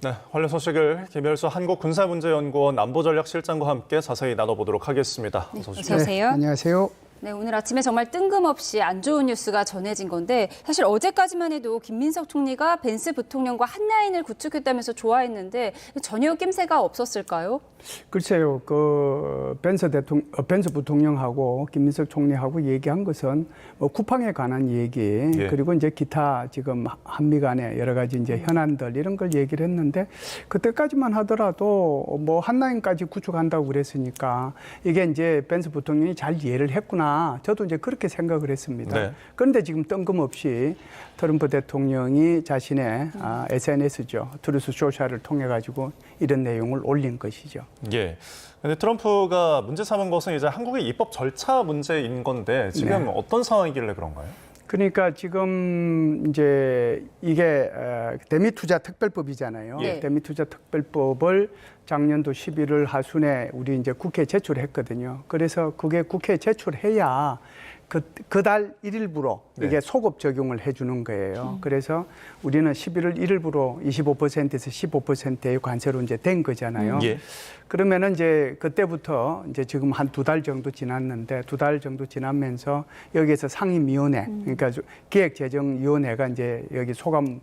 네, 관련 소식을 김열수 한국군사문제연구원 안보전략실장과 함께 자세히 나눠보도록 하겠습니다. 네, 어서 어서 오십시오. 오세요. 네, 안녕하세요. 네, 오늘 아침에 정말 뜬금없이 안 좋은 뉴스가 전해진 건데 사실 어제까지만 해도 김민석 총리가 벤스 부통령과 한 라인을 구축했다면서 좋아했는데 전혀 낌새가 없었을까요? 글쎄요, 벤스 부통령하고 김민석 총리하고 얘기한 것은 뭐 쿠팡에 관한 얘기, 예. 그리고 이제 기타 지금 한미 간의 여러 가지 이제 현안들 이런 걸 얘기를 했는데 그때까지만 하더라도 뭐 한 라인까지 구축한다고 그랬으니까 이게 이제 벤스 부통령이 잘 이해를 했구나. 저도 이제 그렇게 생각을 했습니다. 네. 그런데 지금 뜬금없이 트럼프 대통령이 자신의 SNS죠. 트루스 소셜을 통해 가지고 이런 내용을 올린 것이죠. 예. 근데 트럼프가 문제 삼은 것은 이제 한국의 입법 절차 문제인 건데 지금 네. 어떤 상황이길래 그런가요? 그러니까 지금 이제 이게 대미투자 특별법이잖아요. 예. 대미투자 특별법을 작년도 11월 하순에 우리 이제 국회에 제출했거든요. 그래서 그게 국회에 제출해야 그 달 1일부로 네. 이게 소급 적용을 해주는 거예요. 그래서 우리는 11월 1일부로 25%에서 15%의 관세로 이제 된 거잖아요. 예. 그러면은 이제 그때부터 이제 지금 한 2달 정도 지났는데 2달 정도 지나면서 여기에서 상임위원회, 그러니까 기획재정위원회가 이제 여기 소감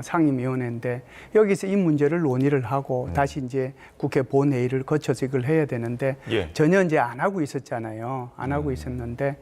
상임위원회인데 여기서 이 문제를 논의를 하고 다시 이제 국회 본회의를 거쳐서 이걸 해야 되는데 예. 전혀 이제 안 하고 있었잖아요. 안 하고 있었는데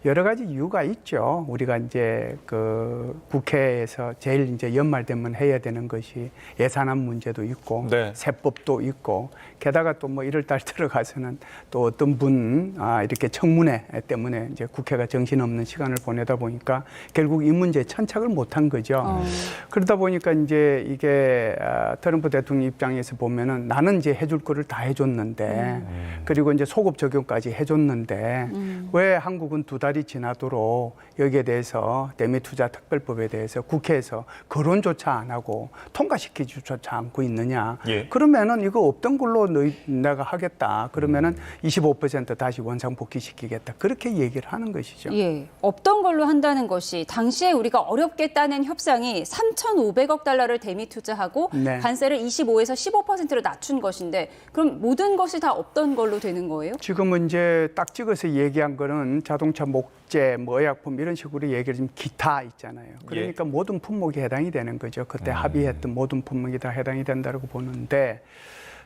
여러 가지 이유가 있죠. 우리가 이제 그 국회에서 제일 이제 연말 되면 해야 되는 것이 예산안 문제도 있고 네. 세법도 있고 게다가 또 뭐 1월 달 들어가서는 또 어떤 분 이렇게 청문회 때문에 이제 국회가 정신없는 시간을 보내다 보니까 결국 이 문제에 천착을 못한 거죠. 그러다 보니까 이제 이게 트럼프 대통령 입장에서 보면은 나는 이제 해줄 거를 다 해줬는데 그리고 이제 소급 적용까지 해줬는데 왜 한국은 2달이 지나도록 여기에 대해서 대미투자 특별법에 대해서 국회에서 거론조차 안 하고 통과시키지조차 않고 있느냐. 예. 그러면은 이거 없던 걸로 내가 하겠다. 그러면은 25% 다시 원상복귀시키겠다. 그렇게 얘기를 하는 것이죠. 예, 없던 걸로 한다는 것이 당시에 우리가 어렵게 따낸 협상이 3,500억 달러를 대미 투자하고 네. 관세를 25에서 15%로 낮춘 것인데 그럼 모든 것이 다 없던 걸로 되는 거예요? 지금은 이제 딱 찍어서 얘기한 거는 자동차 목재, 뭐 의약품 이런 식으로 얘기를 좀 기타 있잖아요. 그러니까 모든 품목이 해당이 되는 거죠. 그때 합의했던 모든 품목이 다 해당이 된다고 보는데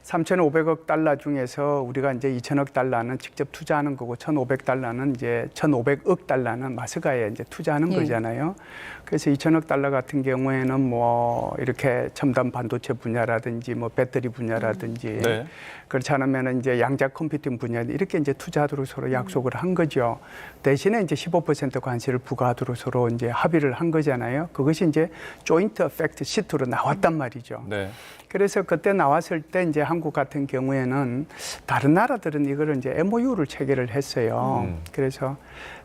3,500억 달러 중에서 우리가 이제 2,000억 달러는 직접 투자하는 거고 1,500달러는 이제 1,500억 달러는 마스가에 이제 투자하는 거잖아요. 그래서 2,000억 달러 같은 경우에는 뭐 이렇게 첨단 반도체 분야라든지 뭐 배터리 분야라든지 네. 그렇지 않으면 이제 양자 컴퓨팅 분야 이렇게 이제 투자하도록 서로 약속을 한 거죠. 대신에 이제 15% 관세를 부과하도록 서로 이제 합의를 한 거잖아요. 그것이 이제 조인트 어펙트 시트로 나왔단 말이죠. 네. 그래서 그때 나왔을 때 이제 한국 같은 경우에는 다른 나라들은 이거를 이제 MOU를 체결을 했어요. 그래서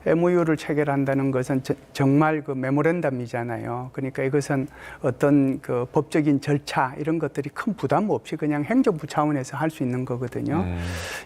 MOU를 체결한다는 것은 정말 그 메모랜덤이잖아요. 그러니까 이것은 어떤 그 법적인 절차 이런 것들이 큰 부담 없이 그냥 행정부 차원에서 할 수 있는 거거든요.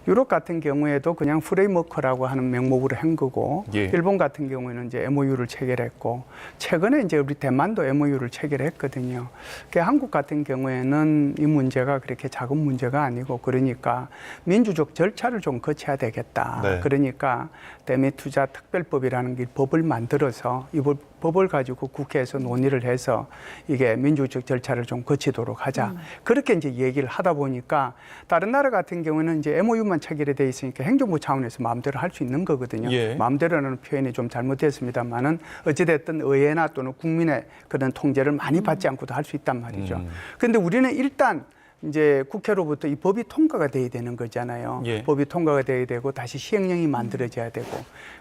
유럽 같은 경우에도 그냥 프레임워크라고 하는 명목으로 한 거고 예. 일본 같은 경우에는 이제 MOU를 체결했고 최근에 이제 우리 대만도 MOU를 체결했거든요. 그러니까 한국 같은 경우에는 이 문제가 그렇게 작은 문제가 아니고 그러니까 민주적 절차를 좀 거쳐야 되겠다. 네. 그러니까 대미투자 특별법이라는 게 법을 만들어서 이 법을 가지고 국회에서 논의를 해서 이게 민주적 절차를 좀 거치도록 하자. 그렇게 이제 얘기를 하다 보니까 다른 나라 같은 경우는 이제 MOU만 체결이 돼 있으니까 행정부 차원에서 마음대로 할 수 있는 거거든요. 예. 마음대로라는 표현이 좀 잘못됐습니다만은 어찌됐든 의회나 또는 국민의 그런 통제를 많이 받지 않고도 할 수 있단 말이죠. 그런데 우리는 일단 이제 국회로부터 이 법이 통과가 돼야 되는 거잖아요. 예. 법이 통과가 돼야 되고 다시 시행령이 만들어져야 되고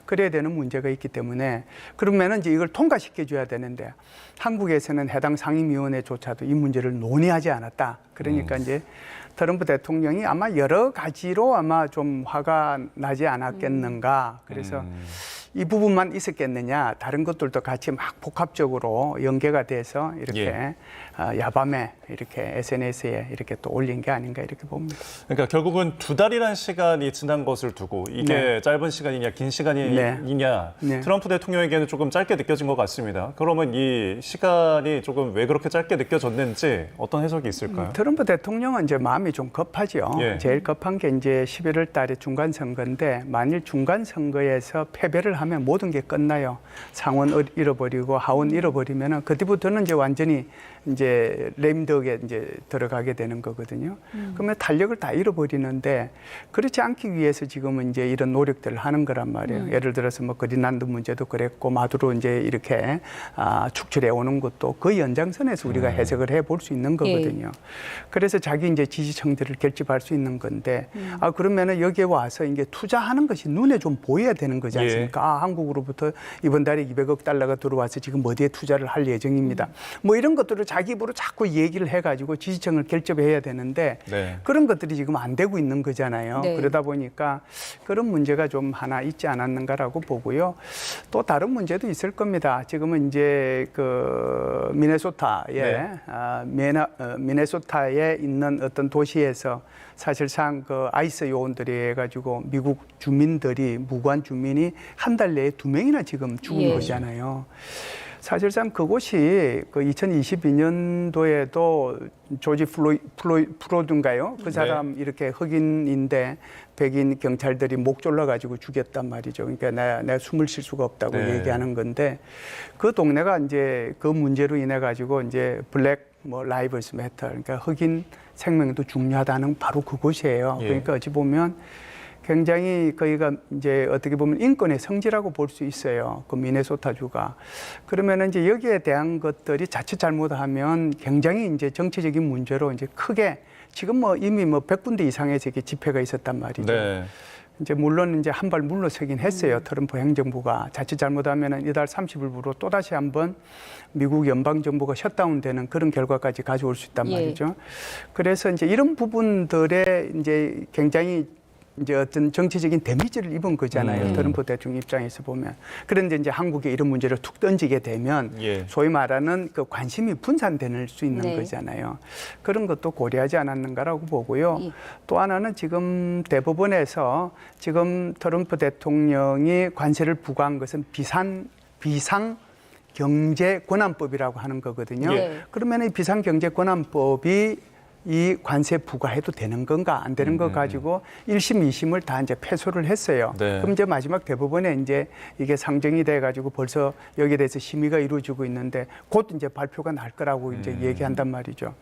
그래야 되는 문제가 있기 때문에 그러면은 이제 이걸 통과시켜 줘야 되는데 한국에서는 해당 상임위원회조차도 이 문제를 논의하지 않았다. 그러니까 이제 트럼프 대통령이 아마 여러 가지로 아마 좀 화가 나지 않았겠는가. 그래서 이 부분만 있었겠느냐. 다른 것들도 같이 막 복합적으로 연계가 돼서 이렇게 야밤에 이렇게 SNS에 이렇게 또 올린 게 아닌가 이렇게 봅니다. 그러니까 결국은 2달이라는 시간이 지난 것을 두고 이게 네. 짧은 시간이냐 긴 시간이냐 네. 트럼프 대통령에게는 조금 짧게 느껴진 것 같습니다. 그러면 이 시간이 조금 왜 그렇게 짧게 느껴졌는지 어떤 해석이 있을까요? 트럼프 대통령은 이제 마음이 좀 급하죠. 예. 제일 급한 게 이제 11월 달에 중간 선거인데 만일 중간 선거에서 패배를 하면 모든 게 끝나요. 상원 잃어버리고 하원 잃어버리면은 그때부터는 이제 완전히 이제 레임덕에 이제 들어가게 되는 거거든요. 그러면 탄력을 다 잃어버리는데 그렇지 않기 위해서 지금은 이제 이런 노력들을 하는 거란 말이에요. 예를 들어서 뭐 그린란드 문제도 그랬고 마두로 이제 이렇게 축출해 오는 것도 그 연장선에서 우리가 해석을 해볼 수 있는 거거든요. 그래서 자기 이제 지지층들을 결집할 수 있는 건데 그러면은 여기에 와서 이제 투자하는 것이 눈에 좀 보여야 되는 거지 않습니까? 한국으로부터 이번 달에 200억 달러가 들어와서 지금 어디에 투자를 할 예정입니다. 뭐 이런 것들을 자기 입으로 자꾸 얘기를 해가지고 지지층을 결집해야 되는데 네. 그런 것들이 지금 안 되고 있는 거잖아요. 네. 그러다 보니까 그런 문제가 좀 하나 있지 않았는가라고 보고요. 또 다른 문제도 있을 겁니다. 지금은 이제 그 미네소타에 미네소타에 있는 어떤 도시에서 사실상 그 아이스 요원들이 해가지고 미국 주민들이 무관 주민이 한 달 내에 2명이나 지금 죽은 거잖아요. 사실상 그곳이 그 2022년도에도 조지 플로이드인가요? 그 사람 이렇게 흑인인데 백인 경찰들이 목 졸라가지고 죽였단 말이죠. 그러니까 내가 숨을 쉴 수가 없다고 얘기하는 건데 그 동네가 이제 그 문제로 인해 가지고 이제 블랙 뭐 라이브스 매터 그러니까 흑인 생명도 중요하다는 바로 그곳이에요. 그러니까 어찌 보면 굉장히 거기가 이제 어떻게 보면 인권의 성지라고 볼 수 있어요. 그 미네소타주가. 그러면은 이제 여기에 대한 것들이 자칫 잘못하면 굉장히 이제 정치적인 문제로 이제 크게 지금 뭐 이미 뭐 100군데 이상에서 이렇게 집회가 있었단 말이죠. 네. 이제 물론 이제 한 발 물러서긴 했어요. 트럼프 행정부가 자칫 잘못하면은 이달 30일부로 또 다시 한번 미국 연방 정부가 셧다운되는 그런 결과까지 가져올 수 있단 말이죠. 그래서 이제 이런 부분들에 이제 굉장히 이제 어떤 정치적인 데미지를 입은 거잖아요. 트럼프 대통령 입장에서 보면. 그런데 이제 한국에 이런 문제를 툭 던지게 되면 소위 말하는 그 관심이 분산될 수 있는 거잖아요. 그런 것도 고려하지 않았는가라고 보고요. 또 하나는 지금 대법원에서 지금 트럼프 대통령이 관세를 부과한 것은 비상경제권한법이라고 하는 거거든요. 그러면 이 비상경제권한법이 이 관세 부과해도 되는 건가 안 되는 거 가지고 1심, 2심을 다 이제 패소를 했어요. 그럼 이제 마지막 대법원에 이제 이게 상정이 돼 가지고 벌써 여기에 대해서 심의가 이루어지고 있는데 곧 이제 발표가 날 거라고 이제 얘기한단 말이죠.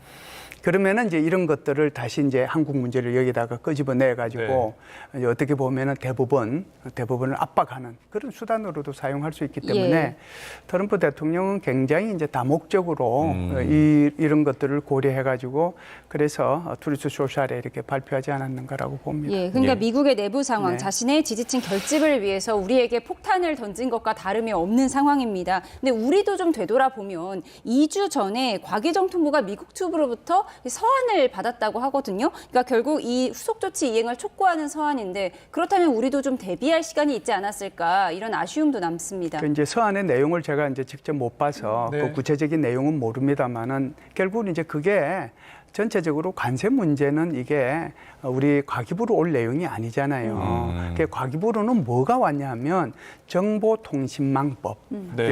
그러면은 이제 이런 것들을 다시 이제 한국 문제를 여기다가 끄집어내 가지고 이제 어떻게 보면은 대법원을 압박하는 그런 수단으로도 사용할 수 있기 때문에 트럼프 대통령은 굉장히 이제 다목적으로 이런 것들을 고려해 가지고 그래서 트루스 소셜에 이렇게 발표하지 않았는가라고 봅니다. 그러니까 미국의 내부 상황, 자신의 지지층 결집을 위해서 우리에게 폭탄을 던진 것과 다름이 없는 상황입니다. 근데 우리도 좀 되돌아보면 2주 전에 과기정통부가 미국 측으로부터 서한을 받았다고 하거든요. 그러니까 결국 이 후속 조치 이행을 촉구하는 서한인데 그렇다면 우리도 좀 대비할 시간이 있지 않았을까 이런 아쉬움도 남습니다. 그 이제 서한의 내용을 제가 이제 직접 못 봐서 그 구체적인 내용은 모릅니다만은 결국은 이제 그게 전체적으로 관세 문제는 이게 우리 과기부로 올 내용이 아니잖아요. 그 과기부로는 뭐가 왔냐면 정보통신망법.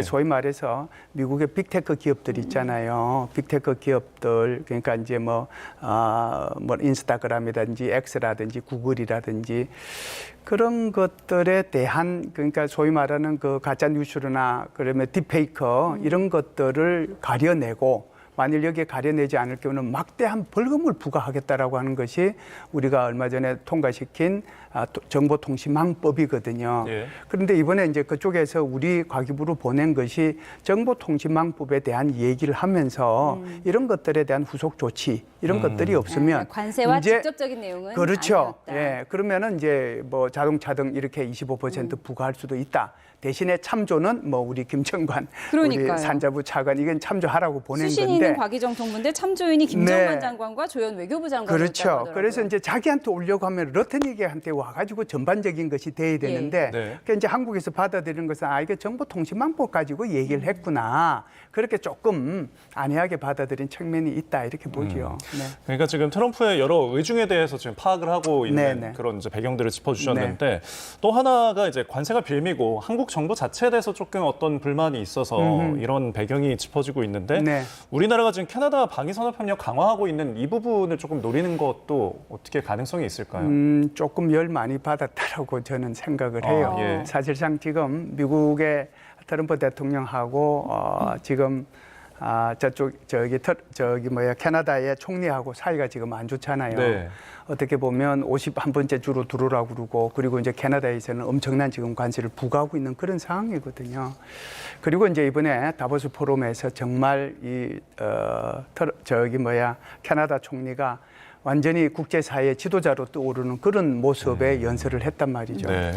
소위 말해서 미국의 빅테크 기업들 있잖아요. 빅테크 기업들 그러니까 이제 뭐 인스타그램이라든지 X라든지 구글이라든지 그런 것들에 대한 그러니까 소위 말하는 그 가짜 뉴스나 그러면 딥페이커 이런 것들을 가려내고 만일 여기에 가려내지 않을 경우는 막대한 벌금을 부과하겠다라고 하는 것이 우리가 얼마 전에 통과시킨 정보통신망법이거든요. 그런데 이번에 이제 그쪽에서 우리 과기부로 보낸 것이 정보통신망법에 대한 얘기를 하면서 이런 것들에 대한 후속 조치 이런 것들이 없으면 관세와 직접적인 내용은 그렇죠. 아니었다. 그러면은 이제 뭐 자동차 등 이렇게 25% 부과할 수도 있다. 대신에 참조는 뭐 우리 김정관, 우리 산자부 차관 이건 참조하라고 보낸 수신이 건데 우리는 과기정통부인데 참조인이 김정만 네. 장관과 조현 외교부 장관이었다고 그렇죠. 하더라고요. 그래서 이제 자기한테 오려고 하면 러트닉한테 와가지고 전반적인 것이 돼야 되는데 네. 그러니까 이제 한국에서 받아들이는 것은 이게 정보통신망법 가지고 얘기를 했구나. 그렇게 조금 안해하게 받아들인 측면이 있다 이렇게 보죠. 네. 그러니까 지금 트럼프의 여러 의중에 대해서 지금 파악을 하고 있는 네네. 그런 이제 배경들을 짚어주셨는데 또 하나가 이제 관세가 빌미고 한국 정부 자체에 대해서 조금 어떤 불만이 있어서 이런 배경이 짚어지고 있는데 네. 우리나라가 지금 캐나다 방위산업협력 강화하고 있는 이 부분을 조금 노리는 것도 어떻게 가능성이 있을까요? 조금 열 많이 받았다라고 저는 생각을 해요. 예. 사실상 지금 미국의 트럼프 대통령하고 지금 캐나다의 총리하고 사이가 지금 안 좋잖아요. 네. 어떻게 보면 51번째 주로 들어오라고 그러고 그리고 이제 캐나다에서는 엄청난 지금 관세를 부과하고 있는 그런 상황이거든요. 그리고 이제 이번에 다보스 포럼에서 정말 캐나다 총리가 완전히 국제사회 지도자로 떠오르는 그런 모습의 연설을 했단 말이죠. 네.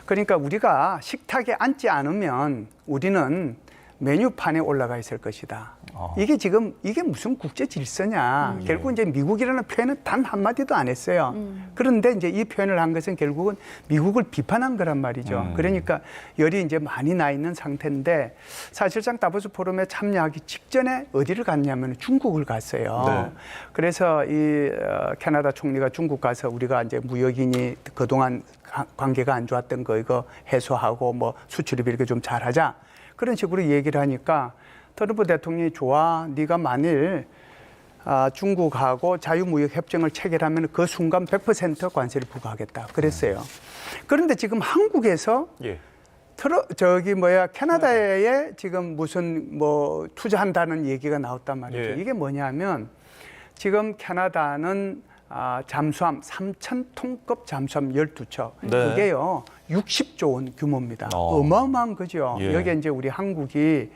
그러니까 우리가 식탁에 앉지 않으면 우리는 메뉴판에 올라가 있을 것이다. 이게 무슨 국제 질서냐. 결국 이제 미국이라는 표현은 단 한마디도 안 했어요. 그런데 이제 이 표현을 한 것은 결국은 미국을 비판한 거란 말이죠. 그러니까 열이 이제 많이 나 있는 상태인데 사실상 다보스 포럼에 참여하기 직전에 어디를 갔냐면 중국을 갔어요. 네. 그래서 이 캐나다 총리가 중국 가서 우리가 이제 무역인이 그동안 관계가 안 좋았던 거 이거 해소하고 뭐 수출입 이렇게 좀 잘하자. 그런 식으로 얘기를 하니까 트럼프 대통령이 좋아, 네가 만일 중국하고 자유무역 협정을 체결하면 그 순간 100% 관세를 부과하겠다. 그랬어요. 그런데 지금 한국에서 예. 캐나다에 지금 무슨 뭐 투자한다는 얘기가 나왔단 말이죠. 예. 이게 뭐냐면 지금 캐나다는 잠수함 3,000톤급 잠수함 12척. 네. 그게요 60조 원 규모입니다. 어마어마한 거죠. 예. 여기에 이제 우리 한국이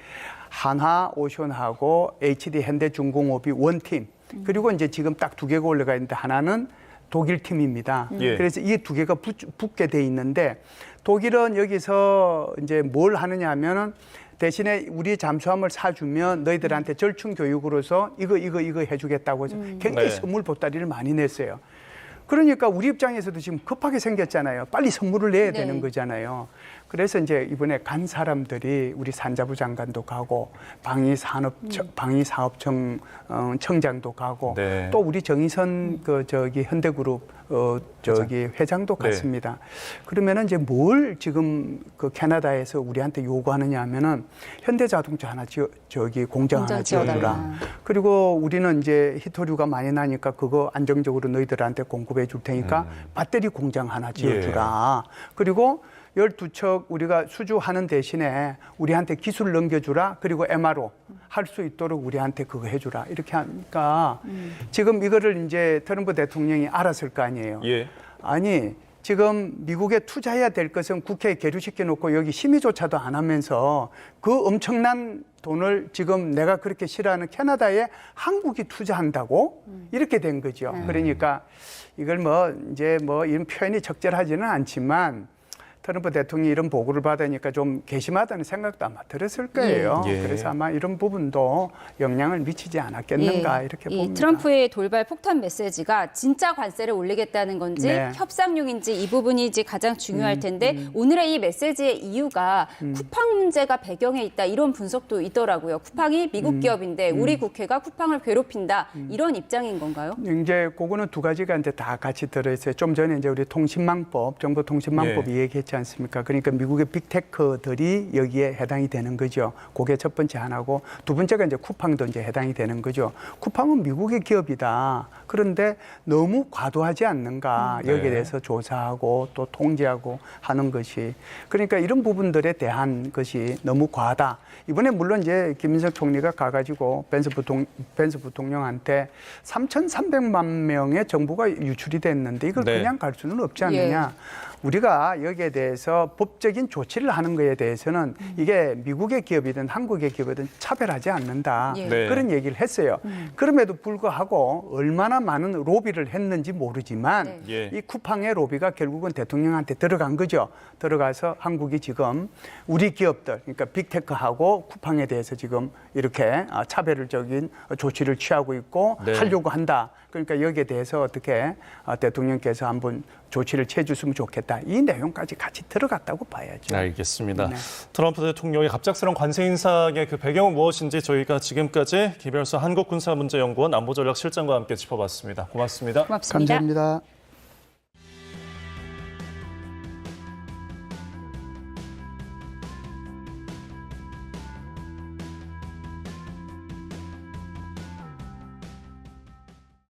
한화 오션하고 HD 현대중공업이 원팀. 그리고 이제 지금 딱 두 개가 올라가 있는데 하나는 독일 팀입니다. 예. 그래서 이 두 개가 붙게 돼 있는데 독일은 여기서 이제 뭘 하느냐 하면은 대신에 우리 잠수함을 사주면 너희들한테 절충 교육으로서 이거 해주겠다고 해서 굉장히 네. 선물 보따리를 많이 냈어요. 그러니까 우리 입장에서도 지금 급하게 생겼잖아요. 빨리 선물을 내야 네. 되는 거잖아요. 그래서 이제 이번에 간 사람들이 우리 산자부 장관도 가고 방위사업청 청장도 가고 네. 또 우리 정의선 현대그룹 회장도 네. 갔습니다. 그러면은 이제 뭘 지금 그 캐나다에서 우리한테 요구하느냐 하면은 현대자동차 하나 공장 하나 지어주라. 그리고 우리는 이제 히토류가 많이 나니까 그거 안정적으로 너희들한테 공급해 줄 테니까 배터리 공장 하나 지어주라. 그리고 12척 우리가 수주하는 대신에 우리한테 기술 넘겨주라. 그리고 MRO 할 수 있도록 우리한테 그거 해주라. 이렇게 하니까 지금 이거를 이제 트럼프 대통령이 알았을 거 아니에요. 예. 아니 지금 미국에 투자해야 될 것은 국회에 계류시켜 놓고 여기 심의조차도 안 하면서 그 엄청난 돈을 지금 내가 그렇게 싫어하는 캐나다에 한국이 투자한다고 이렇게 된 거죠. 그러니까 이걸 이런 표현이 적절하지는 않지만 트럼프 대통령이 이런 보고를 받으니까 좀 괘씸하다는 생각도 아마 들었을 거예요. 예. 그래서 아마 이런 부분도 영향을 미치지 않았겠는가 이렇게 이 봅니다. 트럼프의 돌발 폭탄 메시지가 진짜 관세를 올리겠다는 건지 네. 협상용인지 이 부분이 이제 가장 중요할 텐데 오늘의 이 메시지의 이유가 쿠팡 문제가 배경에 있다 이런 분석도 있더라고요. 쿠팡이 미국 기업인데 우리 국회가 쿠팡을 괴롭힌다 이런 입장인 건가요? 이제 그거는 두 가지가 이제 다 같이 들어있어요. 좀 전에 이제 우리 정보통신망법이 얘기했지 않습니까? 그러니까 미국의 빅테크들이 여기에 해당이 되는 거죠. 그게 첫 번째 하나고 두 번째가 이제 쿠팡도 이제 해당이 되는 거죠. 쿠팡은 미국의 기업이다. 그런데 너무 과도하지 않는가 여기에 대해서 조사하고 또 통제하고 하는 것이 그러니까 이런 부분들에 대한 것이 너무 과하다. 이번에 물론 이제 김인석 총리가 가가지고 벤스 부통령한테 3,300만 명의 정보가 유출이 됐는데 이걸 네. 그냥 갈 수는 없지 않느냐. 우리가 여기에 대해서 법적인 조치를 하는 것에 대해서는 이게 미국의 기업이든 한국의 기업이든 차별하지 않는다. 예. 네. 그런 얘기를 했어요. 그럼에도 불구하고 얼마나 얼마나 많은 로비를 했는지 모르지만 예. 이 쿠팡의 로비가 결국은 대통령한테 들어간 거죠. 들어가서 한국이 지금 우리 기업들, 그러니까 빅테크하고 쿠팡에 대해서 지금 이렇게 차별적인 조치를 취하고 있고 네. 하려고 한다. 그러니까 여기에 대해서 어떻게 대통령께서 한번 조치를 취해줬으면 좋겠다. 이 내용까지 같이 들어갔다고 봐야죠. 알겠습니다. 네. 트럼프 대통령의 갑작스러운 관세 인상의 그 배경은 무엇인지 저희가 지금까지 김열수 한국군사문제연구원 안보전략실장과 함께 짚어봤습니다. 고맙습니다. 고맙습니다. 감사합니다.